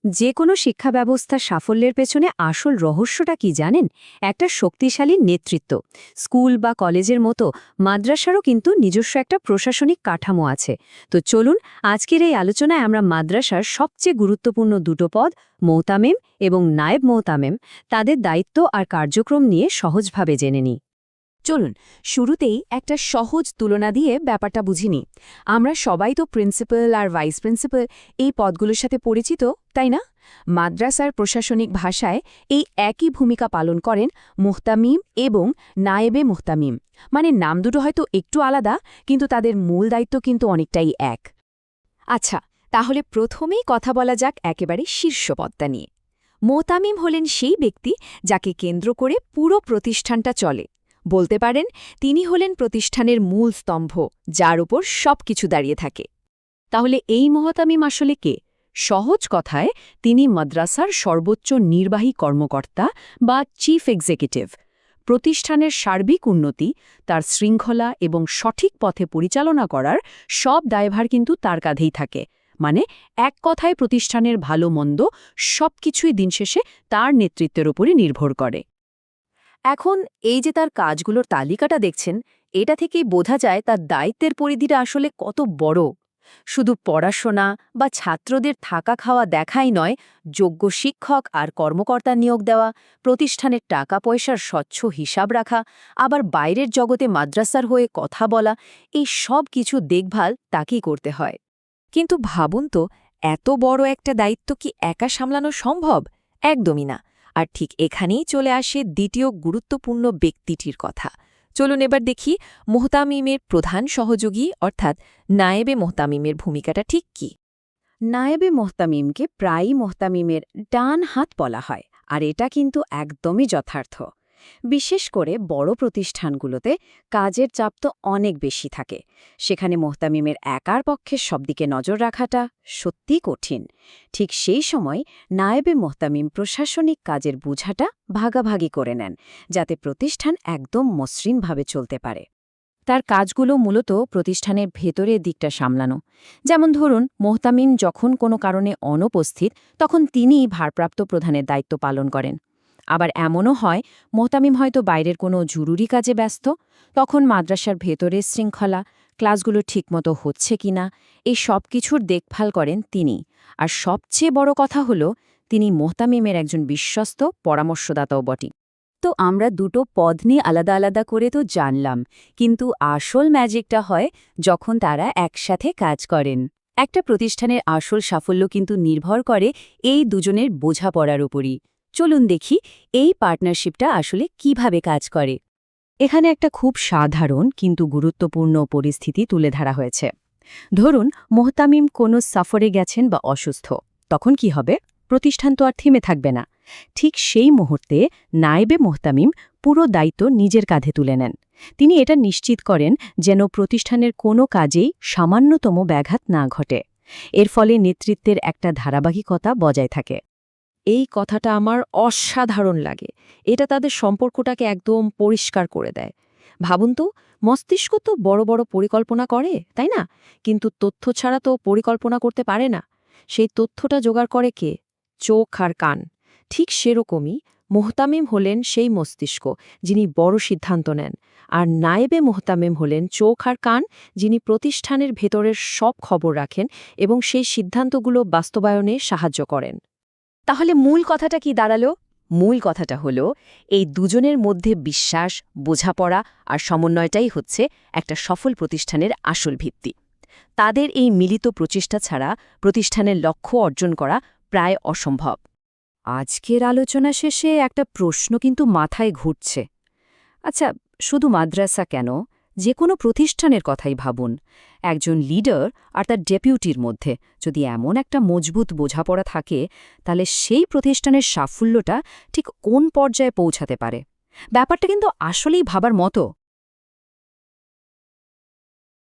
যে কোনো শিক্ষা ব্যবস্থার সাফল্যের পেছনে আসল রহস্যটা কি জানেন? একটা শক্তিশালী নেতৃত্ব। স্কুল বা কলেজের মতো মাদ্রাসারও কিন্তু নিজস্ব একটা প্রশাসনিক কাঠামো আছে। তো চলুন আজকের এই আলোচনায় আমরা মাদ্রাসার সবচেয়ে গুরুত্বপূর্ণ দুটো পদ, মোহতামেম এবং নায়েব মোহতামেম, তাদের দায়িত্ব আর কার্যক্রম নিয়ে সহজভাবে জেনে নিই। চলুন শুরুতেই একটা সহজ তুলনা দিয়ে ব্যাপারটা বুঝিনি। আমরা সবাই তো প্রিন্সিপাল আর ভাইস প্রিন্সিপাল এই পদগুলোর সাথে পরিচিত, তাই না? মাদ্রাসার প্রশাসনিক ভাষায় এই একই ভূমিকা পালন করেন মুহতামিম এবং নায়েবে মুহতামিম। মানে নাম দুটো হয়তো একটু আলাদা, কিন্তু তাদের মূল দায়িত্ব কিন্তু অনেকটাই এক। আচ্ছা, তাহলে প্রথমেই কথা বলা যাক একেবারে শীর্ষ পদটা নিয়ে। মোহতামিম হলেন সেই ব্যক্তি যাকে কেন্দ্র করে পুরো প্রতিষ্ঠানটা চলে। বলতে পারেন তিনি হলেন প্রতিষ্ঠানের মূল স্তম্ভ, যার উপর সবকিছু দাঁড়িয়ে থাকে। তাহলে এই মোহতামিম আসলে কে? সহজ কথায় তিনি মাদ্রাসার সর্বোচ্চ নির্বাহী কর্মকর্তা বা চিফ এক্সিকিউটিভ। প্রতিষ্ঠানের সার্বিক উন্নতি, তার শৃঙ্খলা এবং সঠিক পথে পরিচালনা করার সব দায়ভার কিন্তু তার কাঁধেই থাকে। মানে এক কথায় প্রতিষ্ঠানের ভালো মন্দ সবকিছুই দিন শেষে তার নেতৃত্বের উপরই নির্ভর করে। এখন এই যে তার কাজগুলোর তালিকাটা দেখছেন, এটা থেকেই বোঝা যায় তার দায়িত্বের পরিধিটা আসলে কত বড়। শুধু পড়াশোনা বা ছাত্রদের থাকা খাওয়া দেখাই নয়, যোগ্য শিক্ষক আর কর্মকর্তা নিয়োগ দেওয়া, প্রতিষ্ঠানের টাকা পয়সার স্বচ্ছ হিসাব রাখা, আবার বাইরের জগতে মাদ্রাসার হয়ে কথা বলা, এই সব কিছু দেখভাল তাকেই করতে হয়। কিন্তু ভাবুন তো, এত বড় একটা দায়িত্ব কি একা সামলানো সম্ভব? একদমই না। আর ঠিক এখানেই চলে আসে দ্বিতীয় গুরুত্বপূর্ণ ব্যক্তিটির কথা। চলুন এবার দেখি মোহতামিমের প্রধান সহযোগী অর্থাৎ নায়েবে মোহতামিমের ভূমিকাটা ঠিক কি। নায়েবে মোহতামিমকে প্রায়ই মোহতামিমের ডান হাত বলা হয়, আর এটা কিন্তু একদমই যথার্থ। বিশেষ করে বড় প্রতিষ্ঠানগুলোতে কাজের চাপ তো অনেক বেশি থাকে। সেখানে মোহতামিমের একার পক্ষে সবদিকে নজর রাখাটা সত্যিই কঠিন। ঠিক সেই সময় নায়েবে মোহতামিম প্রশাসনিক কাজের বোঝাটা ভাগাভাগি করে নেন, যাতে প্রতিষ্ঠান একদম মসৃণভাবে চলতে পারে। তার কাজগুলো মূলত প্রতিষ্ঠানের ভেতরের দিকটা সামলানো। যেমন ধরুন, মোহতামিম যখন কোনো কারণে অনুপস্থিত, তখন তিনিই ভারপ্রাপ্ত প্রধানের দায়িত্ব পালন করেন। আবার এমনও হয়, মোহতামিম হয়তো বাইরের কোনো জরুরি কাজে ব্যস্ত, তখন মাদ্রাসার ভেতরের শৃঙ্খলা, ক্লাসগুলো ঠিকমতো হচ্ছে কিনা, এই সব কিছুর দেখভাল করেন তিনি। আর সবচেয়ে বড় কথা হল, তিনি মোহতামিমের একজন বিশ্বস্ত পরামর্শদাতাও বটে। তো আমরা দুটো পদ নিয়ে আলাদা আলাদা করে তো জানলাম, কিন্তু আসল ম্যাজিকটা হয় যখন তারা একসাথে কাজ করেন। একটা প্রতিষ্ঠানের আসল সাফল্য কিন্তু নির্ভর করে এই দুজনের বোঝাপড়ার উপরই। চলুন দেখি এই পার্টনারশিপটা আসলে কিভাবে কাজ করে। এখানে একটা খুব সাধারণ কিন্তু গুরুত্বপূর্ণ পরিস্থিতি তুলে ধরা হয়েছে। ধরুন, মোহতামিম কোনো সফরে গেছেন বা অসুস্থ। তখন কি হবে? প্রতিষ্ঠান তো আর থেমে থাকবে না। ঠিক সেই মুহূর্তে নায়েবে মোহতামিম পুরো দায়িত্ব নিজের কাঁধে তুলে নেন। তিনি এটা নিশ্চিত করেন যেন প্রতিষ্ঠানের কোনো কাজেই সামান্যতম ব্যাঘাত না ঘটে। এর ফলে নেতৃত্বের একটা ধারাবাহিকতা বজায় থাকে। এই কথাটা আমার অসাধারণ লাগে। এটা তাদের সম্পর্কটাকে একদম পরিষ্কার করে দেয়। ভাবুন তো, মস্তিষ্ক তো বড় বড় পরিকল্পনা করে, তাই না? কিন্তু তথ্য ছাড়া তো পরিকল্পনা করতে পারে না। সেই তথ্যটা জোগাড় করে কে? চোখ আর কান। ঠিক সেরকমই মোহতামিম হলেন সেই মস্তিষ্ক যিনি বড় সিদ্ধান্ত নেন, আর নায়েবে মোহতামিম হলেন চোখ আর কান যিনি প্রতিষ্ঠানের ভেতরের সব খবর রাখেন এবং সেই সিদ্ধান্তগুলো বাস্তবায়নে সাহায্য করেন। তাহলে মূল কথাটা কি দাঁড়ালো? মূল কথাটা হলো, এই দুজনের মধ্যে বিশ্বাস, বোঝাপড়া আর সমন্বয়টাই হচ্ছে একটা সফল প্রতিষ্ঠানের আসল ভিত্তি। তাদের এই মিলিত প্রচেষ্টা ছাড়া প্রতিষ্ঠানের লক্ষ্য অর্জন করা প্রায় অসম্ভব। আজকের আলোচনা শেষে একটা প্রশ্ন কিন্তু মাথায় ঘুরছে। আচ্ছা, শুধু মাদ্রাসা কেন, যে কোনো প্রতিষ্ঠানের কথাই ভাবুন। একজন লিডার আর তার ডেপুটির মধ্যে যদি এমন একটা মজবুত বোঝাপড়া থাকে, তাহলে সেই প্রতিষ্ঠানের সাফল্যটা ঠিক কোন পর্যায়ে পৌঁছাতে পারে? ব্যাপারটা কিন্তু আসলেই ভাবার মতো।